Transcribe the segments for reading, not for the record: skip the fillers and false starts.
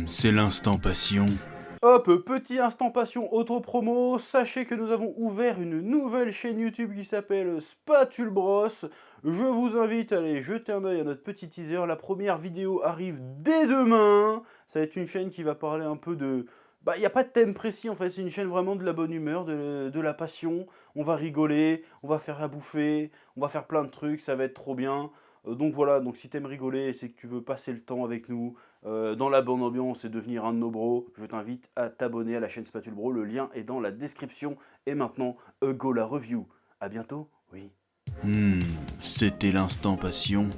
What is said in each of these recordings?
C'est l'instant passion. Hop, petit instant passion auto-promo, sachez que nous avons ouvert une nouvelle chaîne YouTube qui s'appelle Spatule Bros. Je vous invite à aller jeter un oeil à notre petit teaser, la première vidéo arrive dès demain. Ça va être une chaîne qui va parler un peu de... il n'y a pas de thème précis en fait, c'est une chaîne vraiment de la bonne humeur, de la passion. On va rigoler, on va faire à bouffer, on va faire plein de trucs, ça va être trop bien. Donc voilà, donc si t'aimes rigoler et c'est que tu veux passer le temps avec nous, dans la bonne ambiance et devenir un de nos bros, je t'invite à t'abonner à la chaîne Spatule Bro, le lien est dans la description. Et maintenant, go la review. À bientôt, oui. C'était l'instant passion.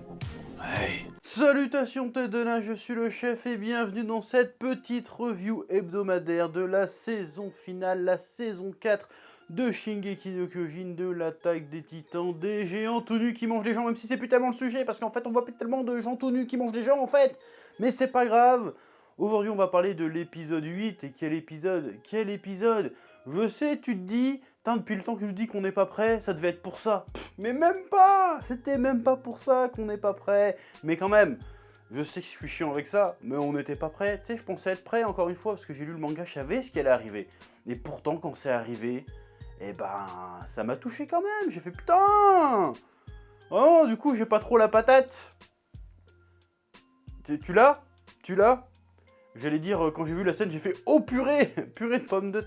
Ouais. Salutations tête de nain, je suis le chef et bienvenue dans cette petite review hebdomadaire de la saison finale, la saison 4 de Shingeki no Kyojin, de l'attaque des titans, des géants tout nus qui mangent des gens, même si c'est plus tellement le sujet, parce qu'en fait on voit plus tellement de gens tout nus qui mangent des gens en fait, mais c'est pas grave. Aujourd'hui on va parler de l'épisode 8, et quel épisode? Quel épisode? Je sais, tu te dis, depuis le temps qu'il nous dit qu'on n'est pas prêt, ça devait être pour ça. Mais même pas! C'était même pas pour ça qu'on n'est pas prêt. Mais quand même, je sais que je suis chiant avec ça, mais on n'était pas prêt. Tu sais, je pensais être prêt encore une fois, parce que j'ai lu le manga, je savais ce qui allait arriver. Et pourtant, quand c'est arrivé, eh ben, ça m'a touché quand même. J'ai fait putain! Oh, du coup, j'ai pas trop la patate. Tu l'as? Tu l'as? J'allais dire, quand j'ai vu la scène, j'ai fait oh purée! Purée de pommes de...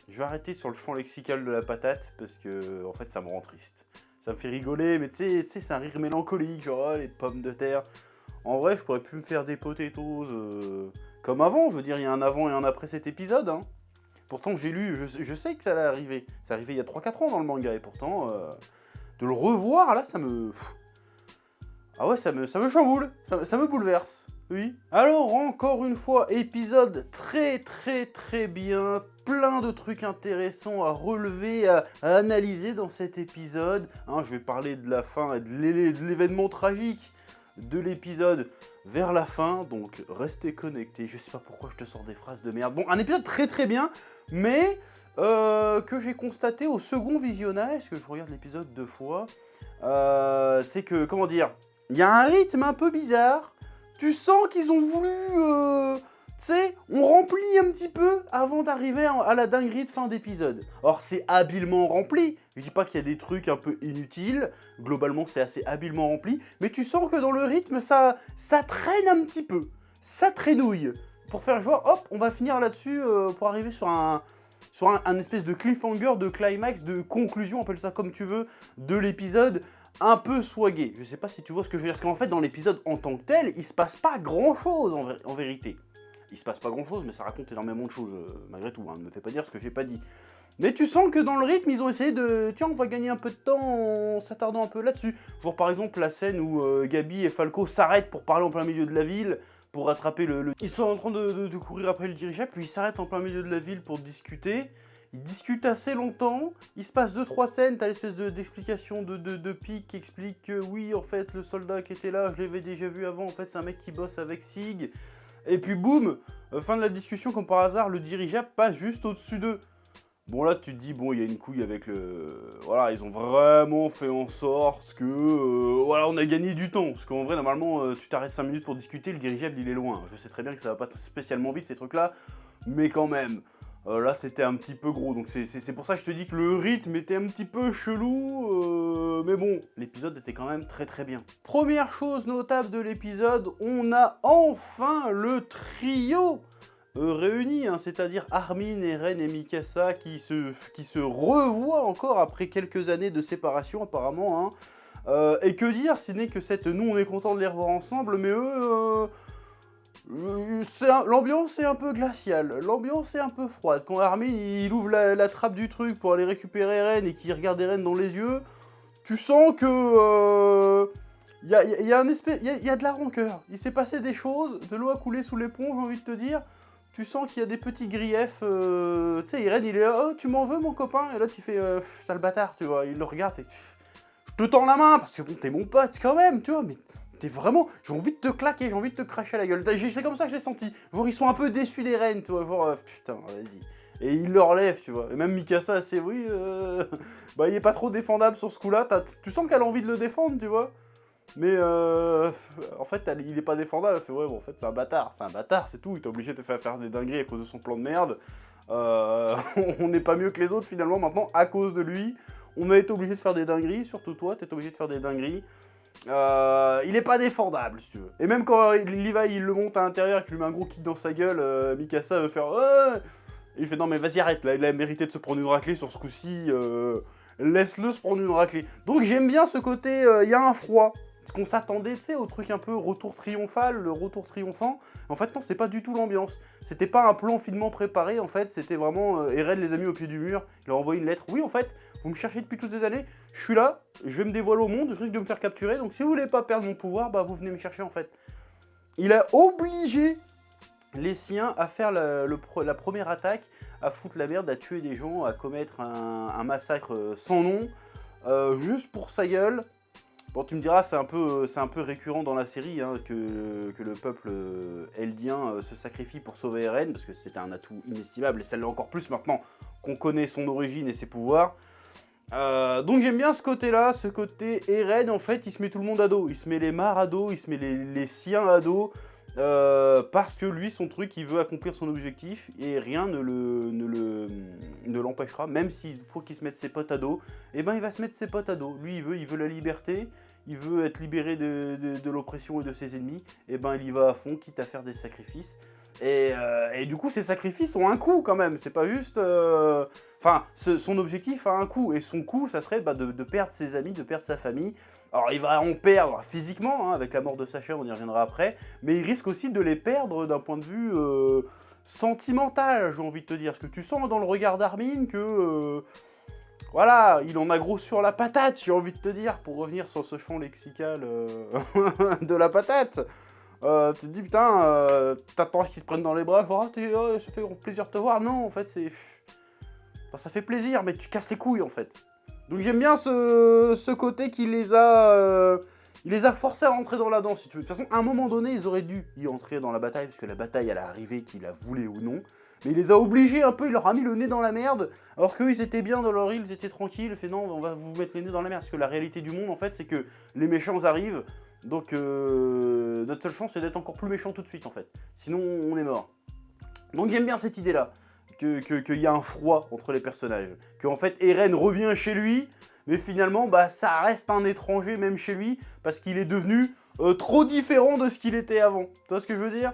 Je vais arrêter sur le champ lexical de la patate, parce que, en fait, ça me rend triste. Ça me fait rigoler, mais tu sais, c'est un rire mélancolique, genre oh, les pommes de terre. En vrai, je pourrais plus me faire des potatoes comme avant. Je veux dire, il y a un avant et un après cet épisode. Hein. Pourtant, j'ai lu, je sais que ça allait arriver. C'est arrivé il y a 3-4 ans dans le manga, et pourtant, de le revoir, là, ça me... Ah ouais, ça me chamboule, ça me bouleverse. Oui. Alors, encore une fois, épisode très bien. Plein de trucs intéressants à relever, à analyser dans cet épisode. Hein, je vais parler de la fin et de l'événement tragique de l'épisode vers la fin. Donc, restez connectés. Je sais pas pourquoi je te sors des phrases de merde. Bon, un épisode très bien, mais que j'ai constaté au second visionnage, parce que je regarde l'épisode 2 fois, c'est que, comment dire, il y a un rythme un peu bizarre. Tu sens qu'ils ont voulu... tu sais, on remplit un petit peu avant d'arriver à la dinguerie de fin d'épisode. Or, c'est habilement rempli. Je dis pas qu'il y a des trucs un peu inutiles. Globalement, c'est assez habilement rempli. Mais tu sens que dans le rythme, ça traîne un petit peu. Ça traînouille. Pour faire genre, hop, on va finir là-dessus pour arriver sur un espèce de cliffhanger, de climax, de conclusion, appelle ça comme tu veux, de l'épisode un peu swagué. Je sais pas si tu vois ce que je veux dire, parce qu'en fait, dans l'épisode en tant que tel, il se passe pas grand-chose en vérité. Il se passe pas grand-chose, mais ça raconte énormément de choses, malgré tout, hein, ne me fais pas dire ce que j'ai pas dit. Mais tu sens que dans le rythme, ils ont essayé de... Tiens, on va gagner un peu de temps en s'attardant un peu là-dessus. Genre par exemple la scène où Gabi et Falco s'arrêtent pour parler en plein milieu de la ville, pour rattraper le... Ils sont en train de courir après le dirigeable, puis ils s'arrêtent en plein milieu de la ville pour discuter. Ils discutent assez longtemps, il se passe 2-3 scènes, t'as l'espèce d'explication de Pic qui explique que oui, en fait, le soldat qui était là, je l'avais déjà vu avant, en fait, c'est un mec qui bosse avec Sig. Et puis boum, fin de la discussion, comme par hasard, le dirigeable passe juste au-dessus d'eux. Bon là, tu te dis, bon, il y a une couille avec le... Voilà, ils ont vraiment fait en sorte que... voilà, on a gagné du temps. Parce qu'en vrai, normalement, tu t'arrêtes 5 minutes pour discuter, le dirigeable, il est loin. Je sais très bien que ça va pas spécialement vite, ces trucs-là, mais quand même... là, c'était un petit peu gros, donc c'est pour ça que je te dis que le rythme était un petit peu chelou, mais bon, l'épisode était quand même très bien. Première chose notable de l'épisode, on a enfin le trio réuni, hein, c'est-à-dire Armin, Eren et Mikasa qui se revoient encore après quelques années de séparation apparemment. Hein. Et que dire, si n'est que nous on est content de les revoir ensemble, mais eux... l'ambiance est un peu glaciale, l'ambiance est un peu froide. Quand Armin il ouvre la trappe du truc pour aller récupérer Eren et qu'il regarde Eren dans les yeux, tu sens que y a de la rancœur. Il s'est passé des choses, de l'eau a coulé sous les ponts, j'ai envie de te dire. Tu sens qu'il y a des petits griefs. Tu sais, Eren il est là, oh tu m'en veux mon copain? Et là tu fais sale bâtard, tu vois. Il le regarde, fait je te tends la main parce que bon t'es mon pote quand même, tu vois, mais t'es vraiment... J'ai envie de te claquer, j'ai envie de te cracher à la gueule. C'est comme ça que j'ai senti. Genre, ils sont un peu déçus des reines, tu vois. Genre, putain, vas-y. Et il le relève, tu vois. Et même Mikasa, c'est oui... il est pas trop défendable sur ce coup-là. Tu sens qu'elle a envie de le défendre, tu vois. Mais en fait, il est pas défendable. Elle fait ouais, bon, en fait, c'est un bâtard, c'est tout. Il est obligé de faire des dingueries à cause de son plan de merde. On n'est pas mieux que les autres finalement maintenant à cause de lui. On a été obligé de faire des dingueries, surtout toi, t'es obligé de faire des dingueries. Il est pas défendable si tu veux. Et même quand Levi il le monte à l'intérieur et qu'il lui met un gros kick dans sa gueule, Mikasa veut faire il fait non mais vas-y arrête, là il a mérité de se prendre une raclée sur ce coup-ci, laisse-le se prendre une raclée. Donc j'aime bien ce côté, il y a un froid. Parce qu'on s'attendait, tu sais, au truc un peu retour triomphal, le retour triomphant. En fait, non, c'est pas du tout l'ambiance. C'était pas un plan finement préparé, en fait, c'était vraiment Eren les a mis au pied du mur. Il leur a envoyé une lettre. Oui, en fait, vous me cherchez depuis toutes ces années, je suis là, je vais me dévoiler au monde, je risque de me faire capturer. Donc si vous voulez pas perdre mon pouvoir, bah vous venez me chercher, en fait. Il a obligé les siens à faire la première attaque, à foutre la merde, à tuer des gens, à commettre un massacre sans nom, juste pour sa gueule. Bon, tu me diras, c'est un peu récurrent dans la série hein, que le peuple eldien se sacrifie pour sauver Eren, parce que c'était un atout inestimable, et ça l'est encore plus maintenant qu'on connaît son origine et ses pouvoirs. Donc j'aime bien ce côté-là, ce côté Eren, en fait, il se met tout le monde à dos. Il se met les mares à dos, il se met les siens à dos, parce que lui, son truc, il veut accomplir son objectif, et rien ne l'empêchera, même s'il faut qu'il se mette ses potes à dos, et ben il va se mettre ses potes à dos. Lui, il veut la liberté, il veut être libéré de l'oppression et de ses ennemis, et ben il y va à fond, quitte à faire des sacrifices. Et du coup, ces sacrifices ont un coût quand même, c'est pas juste... Enfin, son objectif a un coût, et son coût, ça serait de perdre ses amis, de perdre sa famille. Alors, il va en perdre physiquement, hein, avec la mort de Sacha, on y reviendra après, mais il risque aussi de les perdre d'un point de vue sentimental, j'ai envie de te dire. Parce que tu sens dans le regard d'Armin que... voilà, il en a gros sur la patate, j'ai envie de te dire, pour revenir sur ce champ lexical de la patate. Tu te dis, putain, t'attends qu'ils se prennent dans les bras, genre, ça fait plaisir de te voir. Non, en fait, c'est... Enfin, ça fait plaisir, mais tu casses les couilles, en fait. Donc j'aime bien ce côté qui les a... il les a forcés à rentrer dans la danse, si tu veux. De toute façon, à un moment donné, ils auraient dû y entrer dans la bataille, parce que la bataille, elle est arrivée, qu'ils la voulaient ou non. Mais il les a obligés un peu, il leur a mis le nez dans la merde, alors qu'eux, ils étaient bien dans leur île, ils étaient tranquilles. Il fait non, on va vous mettre les nez dans la merde, parce que la réalité du monde, en fait, c'est que les méchants arrivent, donc notre seule chance, c'est d'être encore plus méchant tout de suite, en fait. Sinon, on est mort. Donc j'aime bien cette idée-là, qu'il y a un froid entre les personnages. Que en fait, Eren revient chez lui, mais finalement, bah, ça reste un étranger même chez lui, parce qu'il est devenu trop différent de ce qu'il était avant. Tu vois ce que je veux dire?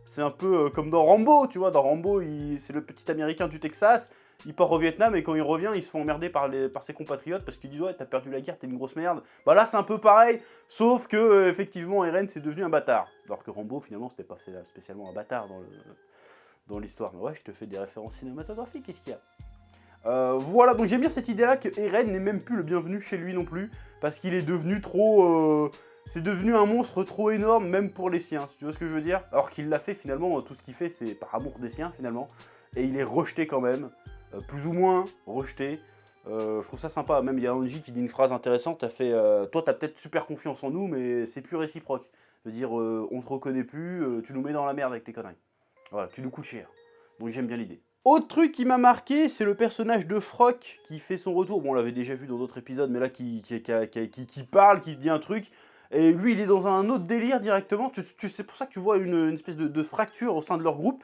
C'est un peu comme dans Rambo, tu vois. Dans Rambo, c'est le petit américain du Texas, il part au Vietnam et quand il revient, il se fait emmerder par ses compatriotes parce qu'ils disent ouais, t'as perdu la guerre, t'es une grosse merde. Bah là, c'est un peu pareil, sauf que effectivement, Eren, c'est devenu un bâtard. Alors que Rambo, finalement, c'était pas spécialement un bâtard dans l'histoire. Mais ouais, je te fais des références cinématographiques, qu'est-ce qu'il y a? Voilà, donc j'aime bien cette idée-là que Eren n'est même plus le bienvenu chez lui non plus, parce qu'il est devenu trop... c'est devenu un monstre trop énorme, même pour les siens, si tu vois ce que je veux dire. Alors qu'il l'a fait finalement, tout ce qu'il fait, c'est par amour des siens finalement, et il est rejeté quand même, plus ou moins rejeté. Je trouve ça sympa, même il y a Angie qui dit une phrase intéressante, t'as fait toi t'as peut-être super confiance en nous, mais c'est plus réciproque. Je veux dire, on te reconnaît plus, tu nous mets dans la merde avec tes conneries. Voilà, tu nous coûtes cher. Donc j'aime bien l'idée. Autre truc qui m'a marqué, c'est le personnage de Frock qui fait son retour. Bon, on l'avait déjà vu dans d'autres épisodes, mais là qui parle, qui dit un truc. Et lui, il est dans un autre délire directement. C'est pour ça que tu vois une espèce de fracture au sein de leur groupe,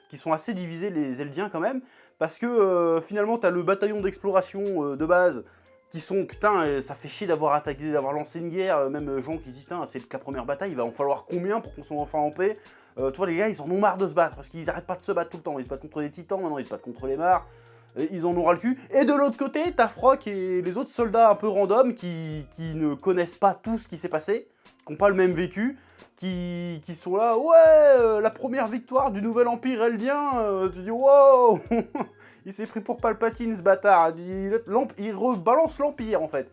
qui sont assez divisés, les Eldiens quand même. Parce que finalement, t'as le bataillon d'exploration de base, qui sont, putain, ça fait chier d'avoir attaqué, d'avoir lancé une guerre. Même gens qui disent, putain, c'est que la première bataille, il va en falloir combien pour qu'on soit enfin en paix? Tu vois, les gars, ils en ont marre de se battre, parce qu'ils arrêtent pas de se battre tout le temps. Ils se battent contre des titans, maintenant ils se battent contre les mares. Ils en ont ras le cul. Et de l'autre côté, t'as Frock et les autres soldats un peu random qui ne connaissent pas tout ce qui s'est passé, qui n'ont pas le même vécu, qui sont là, ouais, la première victoire du nouvel empire eldien. Tu dis, wow, il s'est pris pour Palpatine ce bâtard. Il rebalance l'empire en fait.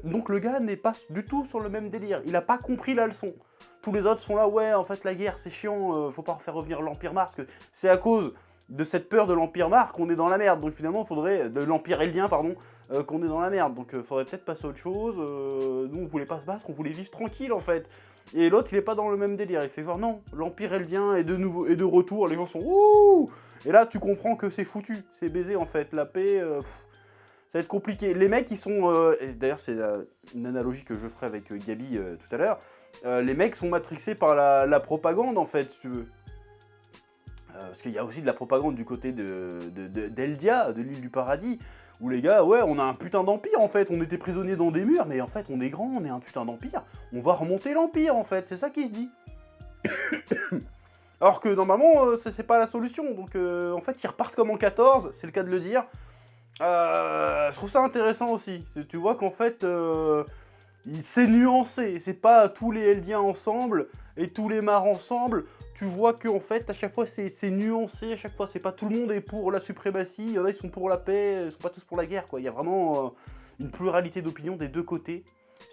Donc le gars n'est pas du tout sur le même délire. Il a pas compris la leçon. Tous les autres sont là, ouais, en fait la guerre c'est chiant, faut pas refaire revenir l'Empire Mars, parce que c'est à cause de cette peur de l'Empire Mars qu'on est dans la merde. Donc finalement, il faudrait, de l'Empire Eldien, pardon, qu'on est dans la merde. Donc faudrait peut-être passer à autre chose. Nous, on voulait pas se battre, on voulait vivre tranquille en fait. Et l'autre, il est pas dans le même délire. Il fait genre, non, l'Empire Eldien est de retour, les gens sont ouh. Et là, tu comprends que c'est foutu, c'est baisé en fait. La paix, Ça va être compliqué. Les mecs, ils sont... et d'ailleurs, c'est une analogie que je ferai avec Gabi tout à l'heure. Les mecs sont matrixés par la propagande, en fait, si tu veux. Parce qu'il y a aussi de la propagande du côté d'Eldia, de l'île du paradis, où les gars, ouais, on a un putain d'empire, en fait. On était prisonniers dans des murs, mais en fait, on est grand, on est un putain d'empire. On va remonter l'empire, en fait. C'est ça qui se dit. Alors que, normalement, c'est pas la solution. Donc, en fait, ils repartent comme en 14, c'est le cas de le dire. Je trouve ça intéressant aussi. Tu vois qu'en fait, c'est nuancé. C'est pas tous les Eldiens ensemble et tous les Mars ensemble. Tu vois qu'en fait, à chaque fois, c'est nuancé. À chaque fois, c'est pas tout le monde est pour la suprématie. Il y en a, ils sont pour la paix. Ils sont pas tous pour la guerre, quoi. Il y a vraiment une pluralité d'opinions des deux côtés.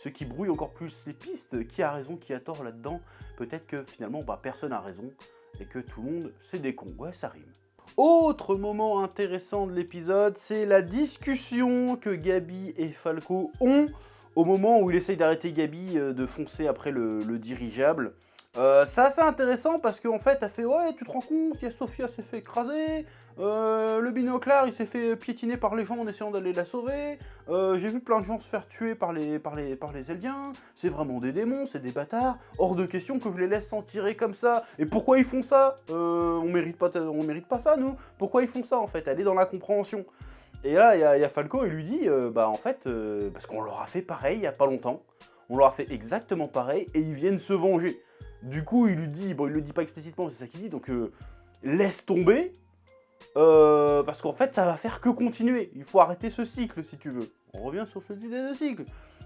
Ce qui brouille encore plus les pistes. Qui a raison, qui a tort là-dedans? Peut-être que finalement, personne n'a raison. Et que tout le monde, c'est des cons. Ouais, ça rime. Autre moment intéressant de l'épisode, c'est la discussion que Gabi et Falco ont au moment où il essaye d'arrêter Gabi de foncer après le dirigeable. C'est assez intéressant parce qu'en fait, elle fait « Ouais, tu te rends compte, il y a Sophia s'est fait écraser, le binoclard, il s'est fait piétiner par les gens en essayant d'aller la sauver, j'ai vu plein de gens se faire tuer par les Eldiens, c'est vraiment des démons, c'est des bâtards, hors de question que je les laisse s'en tirer comme ça, et pourquoi ils font ça on mérite pas ça, nous. Pourquoi ils font ça, en fait? Elle est dans la compréhension. » Et là, il y a Falco, il lui dit en fait, parce qu'on leur a fait pareil il y a pas longtemps, on leur a fait exactement pareil, et ils viennent se venger. Du coup, il lui dit, il le dit pas explicitement, c'est ça qu'il dit, donc laisse tomber, parce qu'en fait, ça va faire que continuer. Il faut arrêter ce cycle, si tu veux. On revient sur cette idée de cycle.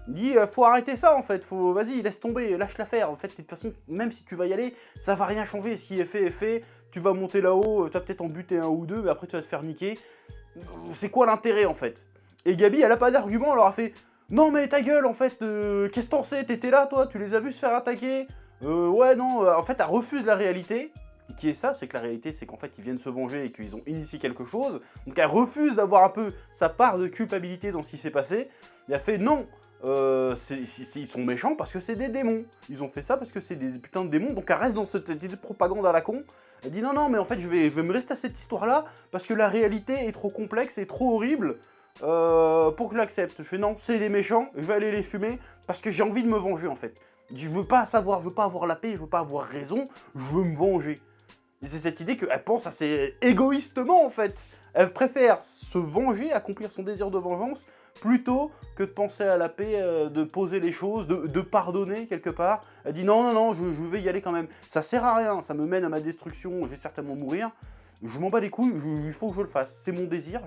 Il dit, faut arrêter ça, en fait, vas-y, laisse tomber, lâche l'affaire. En fait, de toute façon, même si tu vas y aller, ça va rien changer. Ce qui est fait, tu vas monter là-haut, tu vas peut-être en buter un ou deux, mais après, tu vas te faire niquer. C'est quoi l'intérêt, en fait? Et Gabi, elle a pas d'argument, elle leur a fait, non, mais ta gueule, en fait, qu'est-ce que t'en sais? T'étais là, toi, tu les as vus se faire attaquer? Ouais, non, en fait, elle refuse la réalité. Qui est ça? C'est que la réalité, c'est qu'en fait, ils viennent se venger et qu'ils ont initié quelque chose. Donc, elle refuse d'avoir un peu sa part de culpabilité dans ce qui s'est passé. Et elle fait non, ils sont méchants parce que c'est des démons. Ils ont fait ça parce que c'est des putains de démons. Donc, elle reste dans cette idée de propagande à la con. Elle dit non, non, mais en fait, je vais me rester à cette histoire-là parce que la réalité est trop complexe et trop horrible pour que je l'accepte. Je fais non, c'est des méchants, je vais aller les fumer parce que j'ai envie de me venger, en fait. Je veux pas savoir, je veux pas avoir la paix, je veux pas avoir raison, je veux me venger. Et c'est cette idée qu'elle pense assez égoïstement, en fait. Elle préfère se venger, accomplir son désir de vengeance, plutôt que de penser à la paix, de poser les choses, de pardonner quelque part. Elle dit non, non, non, je vais y aller quand même. Ça sert à rien, ça me mène à ma destruction, je vais certainement mourir. Je m'en bats les couilles, il faut que je le fasse. C'est mon désir,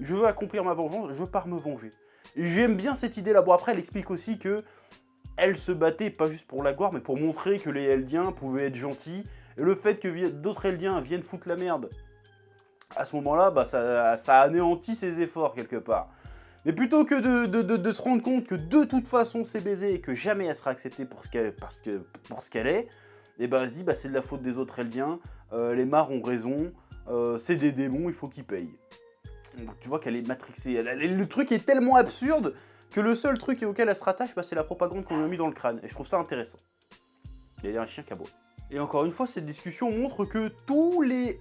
je veux accomplir ma vengeance, je pars me venger. Et j'aime bien cette idée-là. Bon, après, elle explique aussi que elle se battait pas juste pour la gloire, mais pour montrer que les Eldiens pouvaient être gentils. Et le fait que d'autres Eldiens viennent foutre la merde, à ce moment-là, ça anéantit ses efforts quelque part. Mais plutôt que de se rendre compte que de toute façon c'est baisé et que jamais elle sera acceptée pour ce qu'elle est, et elle se dit c'est de la faute des autres Eldiens, les Mars ont raison, c'est des démons, il faut qu'ils payent. Donc tu vois qu'elle est matrixée. Le truc est tellement absurde que le seul truc auquel elle se rattache, c'est la propagande qu'on lui a mis dans le crâne. Et je trouve ça intéressant. Il y a un chien qui aboie. Et encore une fois, cette discussion montre que tous les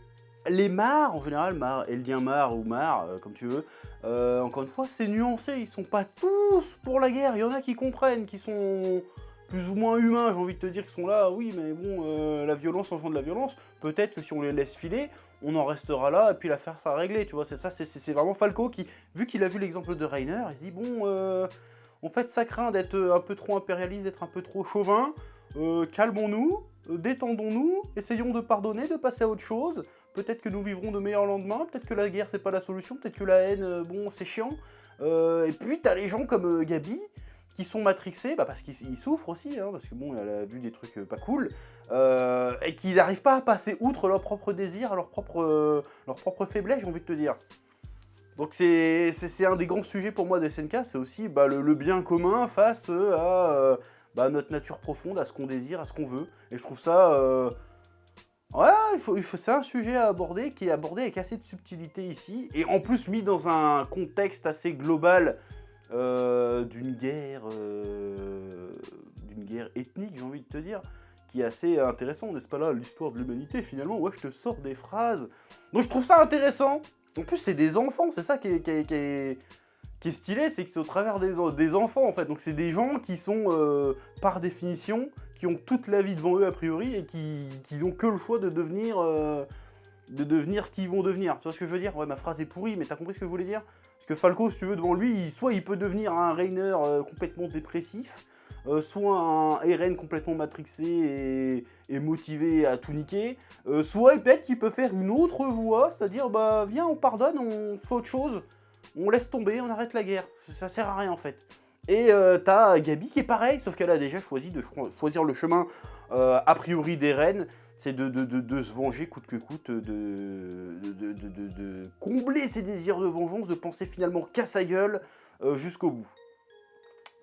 Mars, en général, Mars, Eldien Mars ou Mars, comme tu veux, encore une fois, c'est nuancé. Ils sont pas tous pour la guerre. Il y en a qui comprennent, qui sont plus ou moins humains, j'ai envie de te dire, qui sont là, oui, mais bon, la violence engendre de la violence. Peut-être que si on les laisse filer, on en restera là, et puis l'affaire sera réglée, tu vois, c'est ça, c'est vraiment Falco qui, vu qu'il a vu l'exemple de Reiner, il se dit, bon, en fait, ça craint d'être un peu trop impérialiste, d'être un peu trop chauvin, calmons-nous, détendons-nous, essayons de pardonner, de passer à autre chose, peut-être que nous vivrons de meilleurs lendemains, peut-être que la guerre, c'est pas la solution, peut-être que la haine, bon, c'est chiant, et puis t'as les gens comme Gabi, qui sont matrixés, parce qu'ils souffrent aussi, hein, parce que bon, elle a vu des trucs pas cool, et qui n'arrivent pas à passer outre leurs propres désirs, leurs propres faiblesses, j'ai envie de te dire. Donc c'est un des grands sujets pour moi de SNK, c'est aussi le bien commun face à notre nature profonde, à ce qu'on désire, à ce qu'on veut. Et je trouve ça... ouais, c'est un sujet à aborder, qui est abordé avec assez de subtilité ici, et en plus mis dans un contexte assez global, d'une guerre ethnique, j'ai envie de te dire, qui est assez intéressant, n'est-ce pas là, l'histoire de l'humanité, finalement, ouais, je te sors des phrases. Donc je trouve ça intéressant, En plus, c'est des enfants, c'est ça qui est stylé, c'est que c'est au travers des enfants, en fait. Donc c'est des gens qui sont, par définition, qui ont toute la vie devant eux, a priori, et qui n'ont que le choix de devenir qui ils vont devenir. Tu vois ce que je veux dire? Ouais, ma phrase est pourrie, mais t'as compris ce que je voulais dire? Parce que Falco, si tu veux, devant lui, soit il peut devenir un Rainer complètement dépressif, soit un Eren complètement matrixé et motivé à tout niquer, soit peut-être qu'il peut faire une autre voie, c'est-à-dire, bah, viens, on pardonne, on fait autre chose, on laisse tomber, on arrête la guerre. Ça sert à rien, en fait. Et t'as Gabi qui est pareil, sauf qu'elle a déjà choisi de choisir le chemin, a priori, d'Eren, c'est de se venger coûte que coûte, de combler ses désirs de vengeance, de penser finalement qu'à sa gueule jusqu'au bout.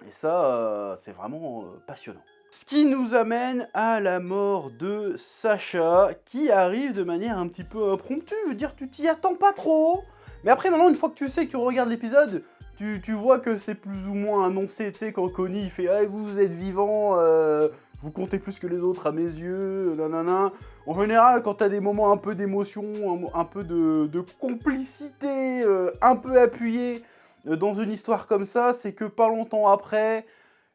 Et ça, c'est vraiment passionnant. Ce qui nous amène à la mort de Sacha, qui arrive de manière un petit peu impromptue. Je veux dire, tu t'y attends pas trop. Mais après, maintenant, une fois que tu sais que tu regardes l'épisode, tu vois que c'est plus ou moins annoncé. Tu sais, quand Connie il fait « Ah, vous êtes vivant, vous comptez plus que les autres à mes yeux, nanana ». En général, quand t'as des moments un peu d'émotion, un peu de complicité, un peu appuyée, dans une histoire comme ça, c'est que pas longtemps après,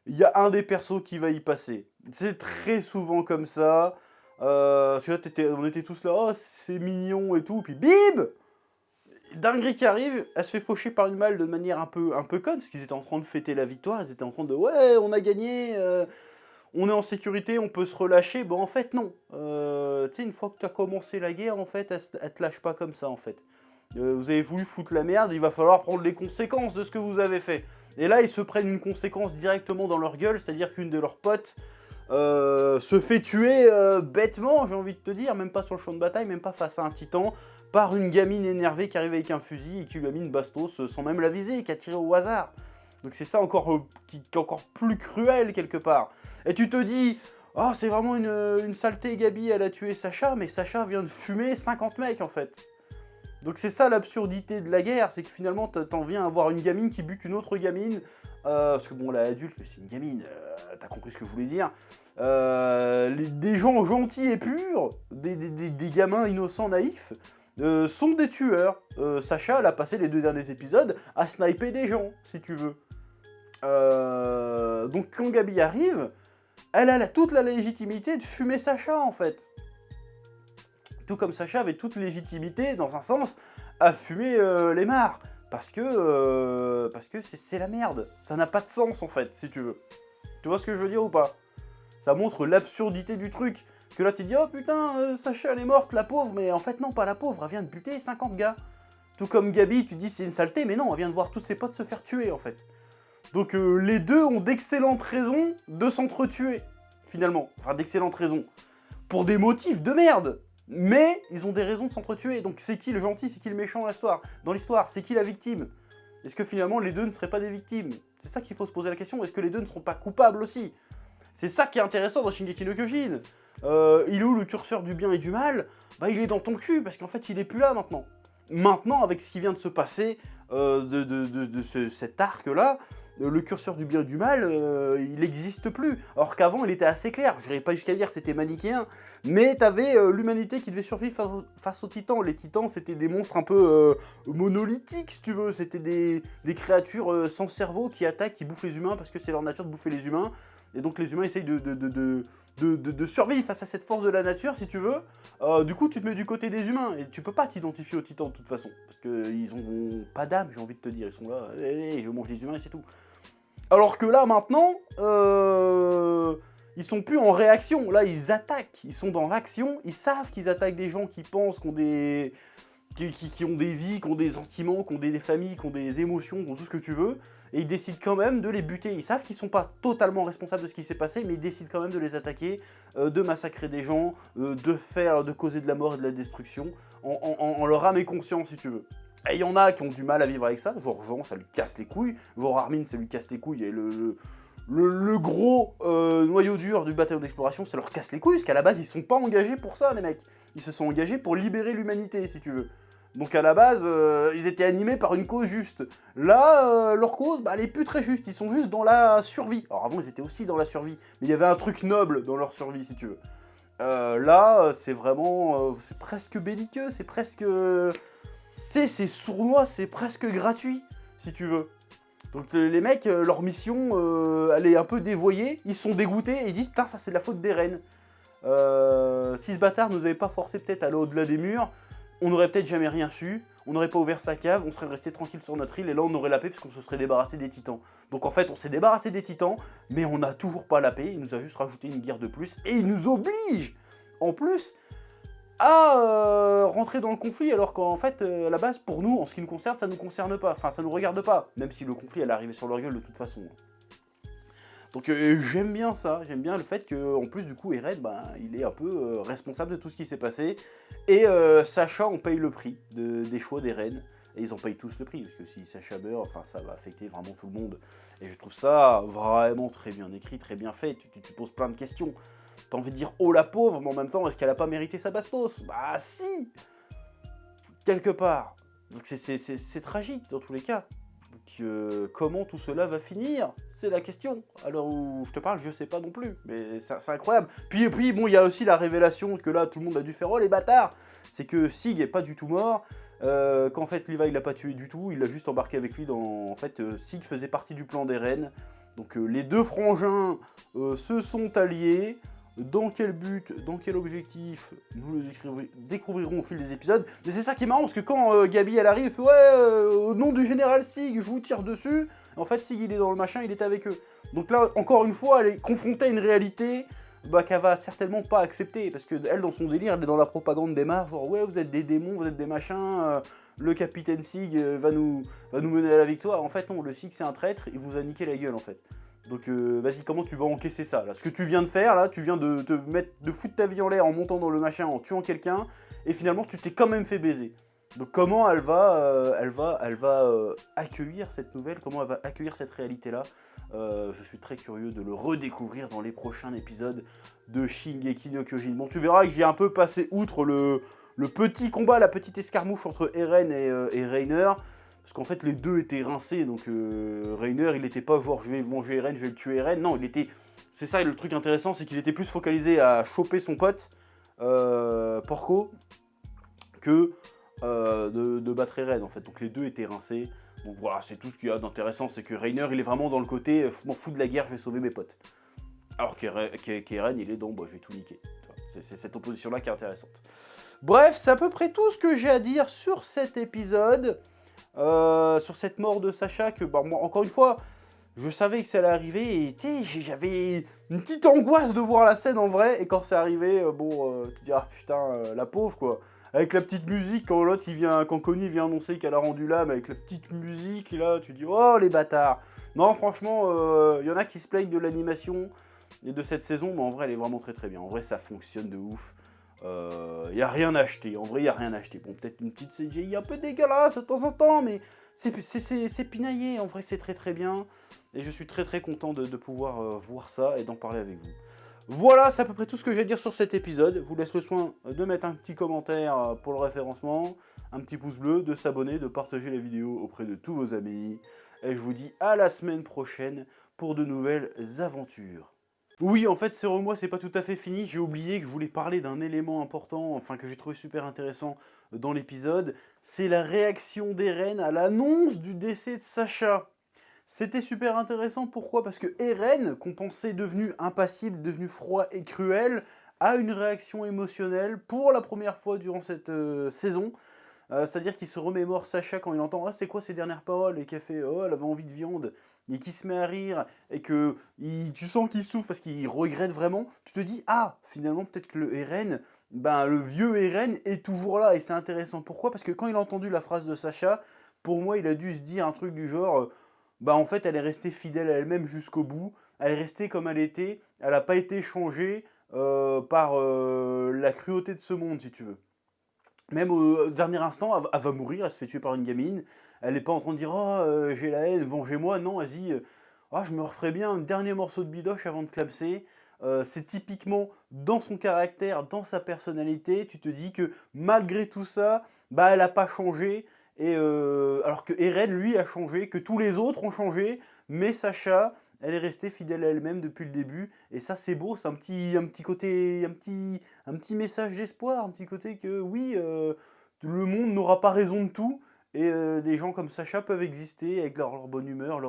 il y a un des persos qui va y passer. C'est très souvent comme ça. Tu vois, on était tous là, oh c'est mignon et tout, puis bim! Dinguerie qui arrive, elle se fait faucher par une malle de manière un peu conne, parce qu'ils étaient en train de fêter la victoire, ils étaient en train de ouais, on a gagné, on est en sécurité, on peut se relâcher. Bon, en fait, non. Tu sais, une fois que tu as commencé la guerre, en fait, elle te lâche pas comme ça, en fait. Vous avez voulu foutre la merde, il va falloir prendre les conséquences de ce que vous avez fait. Et là, ils se prennent une conséquence directement dans leur gueule, c'est-à-dire qu'une de leurs potes se fait tuer bêtement, j'ai envie de te dire, même pas sur le champ de bataille, même pas face à un titan, par une gamine énervée qui arrive avec un fusil et qui lui a mis une bastos sans même la viser, qui a tiré au hasard. Donc c'est ça encore, qui est encore plus cruel quelque part. Et tu te dis, oh c'est vraiment une saleté, Gabi, elle a tué Sacha, mais Sacha vient de fumer 50 mecs en fait. Donc c'est ça l'absurdité de la guerre, c'est que finalement t'en viens à voir une gamine qui bute une autre gamine, parce que bon là adulte, mais c'est une gamine, t'as compris ce que je voulais dire. Des gens gentils et purs, des gamins innocents naïfs, sont des tueurs. Sacha, elle a passé les 2 derniers épisodes à sniper des gens, si tu veux. Donc quand Gabi arrive, elle a toute la légitimité de fumer Sacha en fait. Tout comme Sacha avait toute légitimité, dans un sens, à fumer les mares. Parce que c'est la merde. Ça n'a pas de sens en fait, si tu veux. Tu vois ce que je veux dire ou pas? Ça montre l'absurdité du truc. Que là tu te dis, oh putain, Sacha elle est morte, la pauvre. Mais en fait non, pas la pauvre, elle vient de buter 50 gars. Tout comme Gabi, tu dis c'est une saleté, mais non, elle vient de voir tous ses potes se faire tuer en fait. Donc les deux ont d'excellentes raisons de s'entretuer, finalement. Enfin d'excellentes raisons. Pour des motifs de merde. Mais ils ont des raisons de s'entretuer. Donc c'est qui le gentil, c'est qui le méchant dans l'histoire? C'est qui la victime? Est-ce que finalement les deux ne seraient pas des victimes? C'est ça qu'il faut se poser la question. Est-ce que les deux ne seront pas coupables aussi? C'est ça qui est intéressant dans Shingeki no Kyojin. Il est où le curseur du bien et du mal? Bah il est dans ton cul, parce qu'en fait il est plus là maintenant. Maintenant, avec ce qui vient de se passer, cet arc-là, le curseur du bien et du mal, il n'existe plus. Alors qu'avant, il était assez clair. Je n'irai pas jusqu'à dire que c'était manichéen, mais t'avais l'humanité qui devait survivre face aux titans. Les titans, c'était des monstres un peu monolithiques, si tu veux. C'était des créatures sans cerveau qui attaquent, qui bouffent les humains parce que c'est leur nature de bouffer les humains. Et donc les humains essayent de survivre face à cette force de la nature, si tu veux. Du coup, tu te mets du côté des humains, et tu peux pas t'identifier aux titans de toute façon. Parce qu'ils ont pas d'âme, j'ai envie de te dire. Ils sont là, je mange les humains et c'est tout. Alors que là, maintenant, ils sont plus en réaction. Là, ils attaquent, ils sont dans l'action. Ils savent qu'ils attaquent des gens qui pensent, qui ont des vies, qui ont des sentiments, qui ont des familles, qui ont des émotions, qui ont tout ce que tu veux. Et ils décident quand même de les buter. Ils savent qu'ils sont pas totalement responsables de ce qui s'est passé, mais ils décident quand même de les attaquer, de massacrer des gens, de causer de la mort et de la destruction, en leur âme et conscience, si tu veux. Et il y en a qui ont du mal à vivre avec ça, genre Jean, ça lui casse les couilles, genre Armin, ça lui casse les couilles, et le gros noyau dur du bataillon d'exploration, ça leur casse les couilles, parce qu'à la base, ils sont pas engagés pour ça, les mecs. Ils se sont engagés pour libérer l'humanité, si tu veux. Donc à la base, ils étaient animés par une cause juste. Là, leur cause, bah, elle est plus très juste, ils sont juste dans la survie. Alors avant, ils étaient aussi dans la survie, mais il y avait un truc noble dans leur survie, si tu veux. Là, c'est vraiment... c'est presque belliqueux, c'est presque... Tu sais, c'est sournois, c'est presque gratuit, si tu veux. Donc les mecs, leur mission, elle est un peu dévoyée, ils sont dégoûtés et ils disent putain ça c'est de la faute d'Eren. Si ce bâtard nous avait pas forcé peut-être à aller au-delà des murs, on n'aurait peut-être jamais rien su, on n'aurait pas ouvert sa cave, on serait resté tranquille sur notre île et là on aurait la paix parce qu'on se serait débarrassé des titans. Donc en fait on s'est débarrassé des titans, mais on n'a toujours pas la paix, il nous a juste rajouté une guerre de plus et il nous oblige en plus à rentrer dans le conflit alors qu'en fait à la base pour nous en ce qui nous concerne ça nous concerne pas, enfin ça nous regarde pas, même si le conflit allait arriver sur leur gueule de toute façon. Donc j'aime bien ça, j'aime bien le fait qu'en plus du coup Eren, ben, il est un peu responsable de tout ce qui s'est passé. Et Sacha on paye le prix des choix d'Eren. Et ils en payent tous le prix, parce que si Sacha meurt, enfin, ça va affecter vraiment tout le monde. Et je trouve ça vraiment très bien écrit, très bien fait. Tu poses plein de questions. T'as envie de dire oh la pauvre, mais en même temps, est-ce qu'elle a pas mérité sa bastos? Bah si, quelque part. Donc c'est tragique dans tous les cas. Donc comment tout cela va finir? C'est la question. Alors où je te parle, je sais pas non plus. Mais c'est incroyable. Puis bon, il y a aussi la révélation que là, tout le monde a dû faire oh les bâtards. C'est que Sig est pas du tout mort. Qu'en fait Levi il l'a pas tué du tout, il l'a juste embarqué avec lui dans... En fait Sig faisait partie du plan d'Eren. Donc les deux frangins se sont alliés. Dans quel but, dans quel objectif, nous le découvrirons au fil des épisodes. Mais c'est ça qui est marrant, parce que quand Gabi elle arrive, elle fait ouais, au nom du général Sig, je vous tire dessus. En fait Sig il est dans le machin, il est avec eux. Donc là, encore une fois, elle est confrontée à une réalité qu'elle va certainement pas accepter. Parce que elle, dans son délire, elle est dans la propagande des marges, genre ouais, vous êtes des démons, vous êtes des machins, le capitaine Sig va nous mener à la victoire. En fait non, le Sig c'est un traître, il vous a niqué la gueule en fait. Donc vas-y, comment tu vas encaisser ça là? Ce que tu viens de faire là, tu viens de foutre ta vie en l'air en montant dans le machin, en tuant quelqu'un, et finalement tu t'es quand même fait baiser. Donc comment elle va accueillir cette nouvelle, comment elle va accueillir cette réalité là? Je suis très curieux de le redécouvrir dans les prochains épisodes de Shingeki no Kyojin. Bon, tu verras que j'ai un peu passé outre le petit combat, la petite escarmouche entre Eren et Reiner. Parce qu'en fait les deux étaient rincés, donc Reiner il était pas genre je vais manger Eren, je vais le tuer Eren, non il était, c'est ça le truc intéressant, c'est qu'il était plus focalisé à choper son pote, Porco, que de battre Eren en fait, donc les deux étaient rincés, donc voilà c'est tout ce qu'il y a d'intéressant, c'est que Reiner il est vraiment dans le côté, je m'en fous de la guerre, je vais sauver mes potes, alors qu'Eren il est dans, je vais tout niquer, c'est cette opposition là qui est intéressante. Bref, c'est à peu près tout ce que j'ai à dire sur cet épisode. Sur cette mort de Sacha, que moi, encore une fois, je savais que ça allait arriver et j'avais une petite angoisse de voir la scène en vrai. Et quand c'est arrivé, tu te dis ah putain, la pauvre quoi. Avec la petite musique, quand l'autre quand Connie vient annoncer qu'elle a rendu l'âme, avec la petite musique, et là tu dis oh les bâtards. Non, franchement, y en a qui se plaignent de l'animation et de cette saison, mais en vrai elle est vraiment très très bien. En vrai ça fonctionne de ouf. Y a rien à acheter, en vrai y a rien à acheter. Bon, peut-être une petite CGI un peu dégueulasse de temps en temps, mais c'est pinaillé, en vrai c'est très très bien. Et je suis très très content de pouvoir voir ça et d'en parler avec vous. Voilà, c'est à peu près tout ce que j'ai à dire sur cet épisode. Je vous laisse le soin de mettre un petit commentaire pour le référencement, un petit pouce bleu, de s'abonner, de partager la vidéo auprès de tous vos amis. Et je vous dis à la semaine prochaine pour de nouvelles aventures. Oui, en fait, sur moi, c'est pas tout à fait fini. J'ai oublié que je voulais parler d'un élément important, enfin que j'ai trouvé super intéressant dans l'épisode. C'est la réaction d'Eren à l'annonce du décès de Sacha. C'était super intéressant, pourquoi? Parce que Eren, qu'on pensait devenu impassible, devenu froid et cruel, a une réaction émotionnelle pour la première fois durant cette saison. C'est-à-dire qu'il se remémore Sacha quand il entend « Ah, c'est quoi ces dernières paroles ?» et qu'il fait « Oh, elle avait envie de viande » et qu'il se met à rire et que tu sens qu'il souffre parce qu'il regrette vraiment. Tu te dis « Ah, finalement, peut-être que le Eren, le vieux Eren est toujours là. » Et c'est intéressant. Pourquoi? Parce que quand il a entendu la phrase de Sacha, pour moi, il a dû se dire un truc du genre en fait, elle est restée fidèle à elle-même jusqu'au bout. Elle est restée comme elle était. Elle n'a pas été changée par la cruauté de ce monde, si tu veux. Même au dernier instant, elle va mourir, elle se fait tuer par une gamine. Elle n'est pas en train de dire « Oh, j'ai la haine, vengez-moi ». Non, elle dit « Oh, je me referais bien un dernier morceau de bidoche avant de clamser ». C'est typiquement dans son caractère, dans sa personnalité. Tu te dis que malgré tout ça, elle n'a pas changé. Et alors que Eren, lui, a changé, que tous les autres ont changé. Mais Sacha, elle est restée fidèle à elle-même depuis le début. Et ça, c'est beau, c'est un petit côté, un petit message d'espoir, un petit côté que oui, le monde n'aura pas raison de tout. Et des gens comme Sacha peuvent exister avec leur bonne humeur,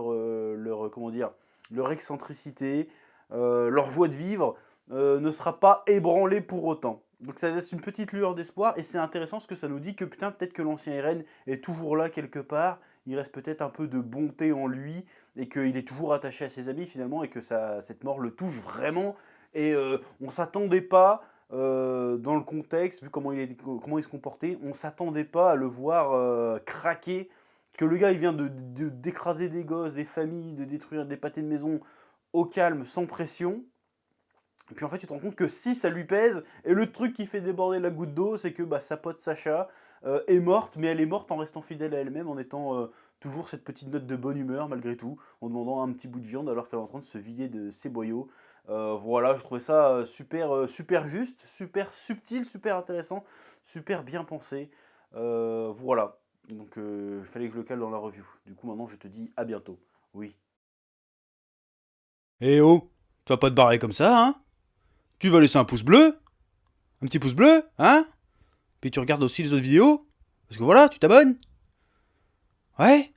comment dire, leur excentricité, leur joie de vivre ne sera pas ébranlée pour autant. Donc ça laisse une petite lueur d'espoir et c'est intéressant ce que ça nous dit que putain peut-être que l'ancien Eren est toujours là quelque part, il reste peut-être un peu de bonté en lui et qu'il est toujours attaché à ses amis finalement et que cette mort le touche vraiment et on s'attendait pas dans le contexte, vu comment il se comportait, on s'attendait pas à le voir craquer, que le gars il vient d'écraser des gosses, des familles, de détruire des pâtés de maison au calme, sans pression. Et puis en fait, tu te rends compte que si ça lui pèse, et le truc qui fait déborder la goutte d'eau, c'est que bah, sa pote Sacha est morte, mais elle est morte en restant fidèle à elle-même, en étant toujours cette petite note de bonne humeur malgré tout, en demandant un petit bout de viande alors qu'elle est en train de se vider de ses boyaux. Voilà, je trouvais ça super juste, super subtil, super intéressant, super bien pensé. Voilà, donc il fallait que je le cale dans la review. Du coup, maintenant, je te dis à bientôt. Oui. Eh oh, tu vas pas te barrer comme ça, hein? Tu vas laisser un pouce bleu? Un petit pouce bleu, hein? Puis tu regardes aussi les autres vidéos? Parce que voilà, tu t'abonnes? Ouais?